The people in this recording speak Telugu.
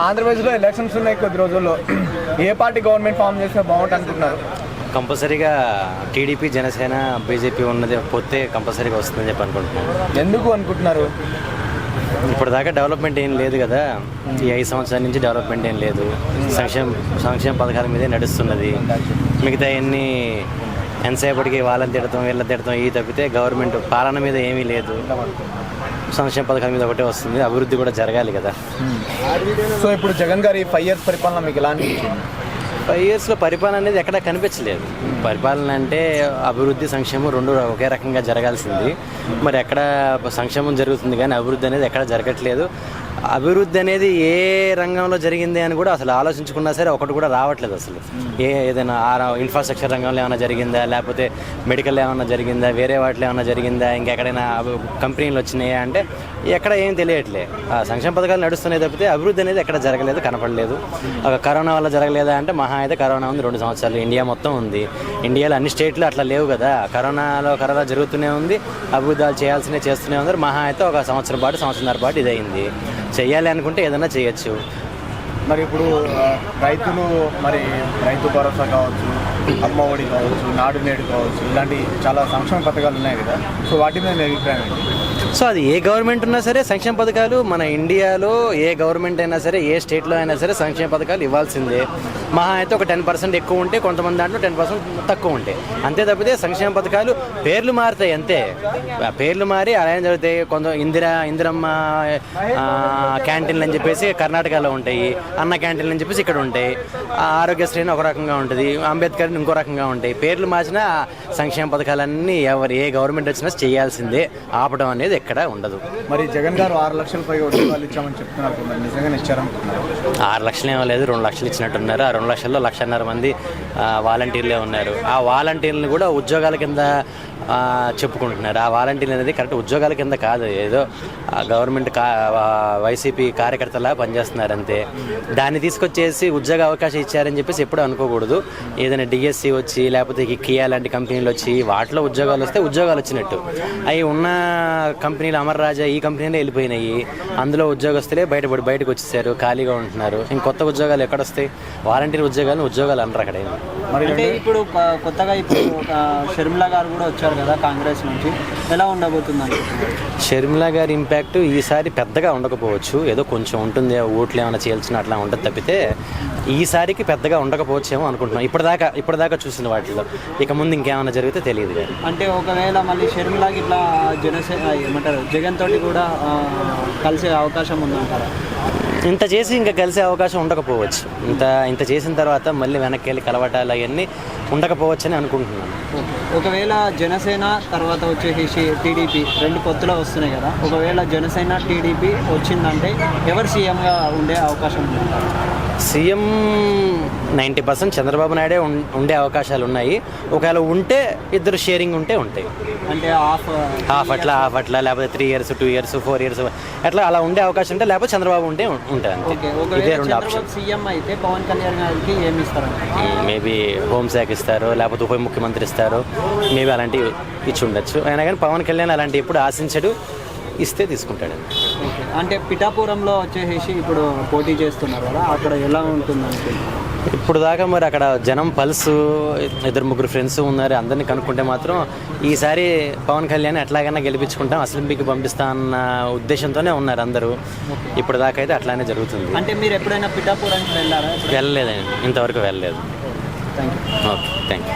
ఆంధ్రప్రదేశ్లో ఎలక్షన్స్ ఉన్నాయి కొద్ది రోజుల్లో. ఏ పార్టీ గవర్నమెంట్ ఫామ్ చేస్తే బాగుంటుంది అనుకుంటున్నారు? కంపల్సరీగా టీడీపీ, జనసేన, బీజేపీ ఉన్నది పోతే కంపల్సరీగా వస్తుందని చెప్పి అనుకుంటున్నాను. ఎందుకు అనుకుంటున్నారు? ఇప్పటిదాకా డెవలప్మెంట్ ఏం లేదు కదా. ఈ 5 సంవత్సరాల నుంచి డెవలప్మెంట్ ఏం లేదు. సంక్షేమ పథకాల మీదే నడుస్తున్నది. మిగతా ఎన్ని ఎంతసేపటికి వాళ్ళని తిడతాం వీళ్ళని తిడతాం ఈ తప్పితే గవర్నమెంట్ పాలన మీద ఏమీ లేదు. సంక్షేమ పథకాల మీద ఒకటే వస్తుంది. అభివృద్ధి కూడా జరగాలి కదా. సో ఇప్పుడు జగన్ గారి 5 years పరిపాలన మీకు ఎలా అనిపించింది? 5 yearsలో పరిపాలన అనేది ఎక్కడా కనిపించలేదు. పరిపాలన అంటే అభివృద్ధి, సంక్షేమం రెండు ఒకే రకంగా జరగాల్సింది. మరి ఎక్కడ సంక్షేమం జరుగుతుంది కానీ అభివృద్ధి అనేది ఎక్కడ జరగట్లేదు. అభివృద్ధి అనేది ఏ రంగంలో జరిగింది అని కూడా అసలు ఆలోచించుకున్నా సరే ఒకటి కూడా రావట్లేదు. అసలు ఏదైనా ఇన్ఫ్రాస్ట్రక్చర్ రంగంలో ఏమైనా జరిగిందా, లేకపోతే మెడికల్ ఏమైనా జరిగిందా, వేరే వాటిలో ఏమైనా జరిగిందా, ఇంకెక్కడైనా కంపెనీలు వచ్చినాయా అంటే ఎక్కడ ఏం తెలియట్లే. సంక్షేమ పథకాలు నడుస్తున్నాయి తప్పితే అభివృద్ధి అనేది ఎక్కడ జరగలేదు, కనపడలేదు. కరోనా వల్ల జరగలేదా అంటే మహా అయితే కరోనా ఉంది 2 సంవత్సరాలు. ఇండియా మొత్తం ఉంది. ఇండియాలో అన్ని స్టేట్లు అట్లా లేవు కదా. కరోనా జరుగుతూనే ఉంది. అభివృద్ధాలు చేయాల్సినవి చేస్తూనే ఉన్నారు. మహా అయితే ఒక సంవత్సరంన్నర పాటు ఇదైంది. చెయ్యాలి అనుకుంటే ఏదైనా చేయొచ్చు. మరి ఇప్పుడు రైతు భరోసా కావచ్చు, అమ్మ ఒడి కావచ్చు, నాడు నేడు కావచ్చు, ఇలాంటి చాలా సంక్షేమ పథకాలు ఉన్నాయి కదా. సో వాటి మీద మీ అభిప్రాయం ఏంటి? సో అది ఏ గవర్నమెంట్ ఉన్నా సరే సంక్షేమ పథకాలు మన ఇండియాలో ఏ గవర్నమెంట్ అయినా సరే ఏ స్టేట్లో అయినా సరే సంక్షేమ పథకాలు ఇవ్వాల్సిందే. మహా అయితే ఒక 10% ఎక్కువ ఉంటే, కొంతమంది దాంట్లో 10% తక్కువ ఉంటాయి. అంతే తప్పితే సంక్షేమ పథకాలు పేర్లు మారుతాయి అంతే. పేర్లు మారి అలా జరుగుతాయి. ఇందిరమ్మ క్యాంటీన్లు అని చెప్పేసి కర్ణాటకలో ఉంటాయి, అన్న క్యాంటీన్లు అని చెప్పేసి ఇక్కడ ఉంటాయి, ఆరోగ్యశ్రీ ఒక రకంగా ఉంటుంది, అంబేద్కర్ ఇంకో రకంగా ఉంటాయి. పేర్లు మార్చిన సంక్షేమ పథకాలన్నీ ఏ గవర్నమెంట్ వచ్చినా చేయాల్సిందే. ఆపడం అనేది ఎక్కడ ఉండదు. మరి జగన్ గారు 6 లక్షల పైగా ఉద్యోగాలు ఇచ్చామని చెప్తున్నారు, నిజంగానే ఇచ్చారనుకుంటున్నారు? 6 లక్షలు ఏమో లేదు, 2 లక్షలు ఇచ్చినట్టున్నారు. ఆ 2 లక్షల్లో 1,50,000 మంది వాలంటీర్లే ఉన్నారు. ఆ వాలంటీర్లను కూడా ఉద్యోగాల కింద చెప్పుకుంటున్నారు. ఆ వాలంటీర్లు అనేది కరెక్ట్ ఉద్యోగాల కింద కాదు, ఏదో గవర్నమెంట్ వైసీపీ కార్యకర్తలా పనిచేస్తున్నారు అంతే. దాన్ని తీసుకొచ్చేసి ఉద్యోగ అవకాశం ఇచ్చారని చెప్పేసి ఎప్పుడు అనుకోకూడదు. ఏదైనా డిఎస్సి వచ్చి లేకపోతే కియా లాంటి కంపెనీలు వచ్చి వాటిలో ఉద్యోగాలు వస్తే ఉద్యోగాలు వచ్చినట్టు. అవి ఉన్న కంపెనీలు అమర్ రాజా ఈ కంపెనీలో వెళ్ళిపోయినాయి. అందులో ఉద్యోగస్తులే బయటకు వచ్చేసారు, ఖాళీగా ఉంటున్నారు. ఇంకొత్త ఉద్యోగాలు ఎక్కడొస్తాయి? వాలంటీర్ ఉద్యోగాలు అనరు అక్కడ. మరి అంటే ఇప్పుడు కొత్తగా షర్మిలా గారు కూడా వచ్చారు కదా కాంగ్రెస్ నుంచి, ఎలా ఉండబోతుందండి? షర్మిలా గారి ఇంపాక్ట్ ఈసారి పెద్దగా ఉండకపోవచ్చు. ఏదో కొంచెం ఉంటుంది, ఓట్లు ఏమైనా చేయాల్సిన అట్లా ఉంటుంది తప్పితే ఈసారికి పెద్దగా ఉండకపోవచ్చేమో అనుకుంటున్నాం. ఇప్పటిదాకా చూసిన వాటిలో. ఇక ముందు ఇంకేమైనా జరిగితే తెలియదు. అంటే ఒకవేళ మళ్ళీ షర్మిలాకి ఇట్లా జగన్ తోటి కూడా కలిసే అవకాశం ఉందంటారా? ఇంత చేసి ఇంకా కలిసే అవకాశం ఉండకపోవచ్చు. ఇంత చేసిన తర్వాత మళ్ళీ వెనక్కి వెళ్ళి కలవటాలు అవన్నీ ఉండకపోవచ్చు అని అనుకుంటున్నాను. ఒకవేళ జనసేన తర్వాత వచ్చేసి టీడీపీ 2 పొత్తులో వస్తున్నాయి కదా, ఒకవేళ జనసేన టీడీపీ వచ్చిందంటే ఎవరు సీఎంగా ఉండే అవకాశం ఉంది? సీఎం 90% చంద్రబాబు నాయుడే ఉండే అవకాశాలు ఉన్నాయి. ఒకవేళ ఉంటే ఇద్దరు షేరింగ్ ఉంటాయి. అంటే హాఫ్ అట్లా లేకపోతే 3 years 2 years 4 years అట్లా అలా ఉండే అవకాశం ఉంటే, లేకపోతే చంద్రబాబు ఉంటే ఉంటాయి. ఇదే 2 ఆప్షన్. సీఎం అయితే పవన్ కళ్యాణ్ గారికి ఏమి ఇస్తారు? మేబీ హోంశాఖ ఇస్తారు, లేకపోతే ఉప ముఖ్యమంత్రి ఇస్తారు. మేబీ అలాంటివి ఇచ్చి ఉండొచ్చు. అయినా కానీ పవన్ కళ్యాణ్ అలాంటివి ఎప్పుడు ఆశించడు, ఇస్తే తీసుకుంటాడు. అంటే పిఠాపురంలో వచ్చేసి ఇప్పుడు పోటీ చేస్తున్నారు కదా, అక్కడ ఎలా ఉంటుంది? ఇప్పుడు దాకా మరి అక్కడ జనం పల్సు 2-3 ఫ్రెండ్స్ ఉన్నారు. అందరినీ కనుక్కుంటే మాత్రం ఈసారి పవన్ కళ్యాణ్ ఎట్లాగైనా గెలిపించుకుంటాం, అసెంబ్లీకి పంపిస్తా అన్న ఉద్దేశంతోనే ఉన్నారు అందరూ. ఇప్పుడు దాకా అయితే అట్లానే జరుగుతుంది. అంటే మీరు ఎప్పుడైనా పిఠాపురానికి వెళ్ళారా? వెళ్ళలేదండి, ఇంతవరకు వెళ్ళలేదు. Thank you. Okay, thank you.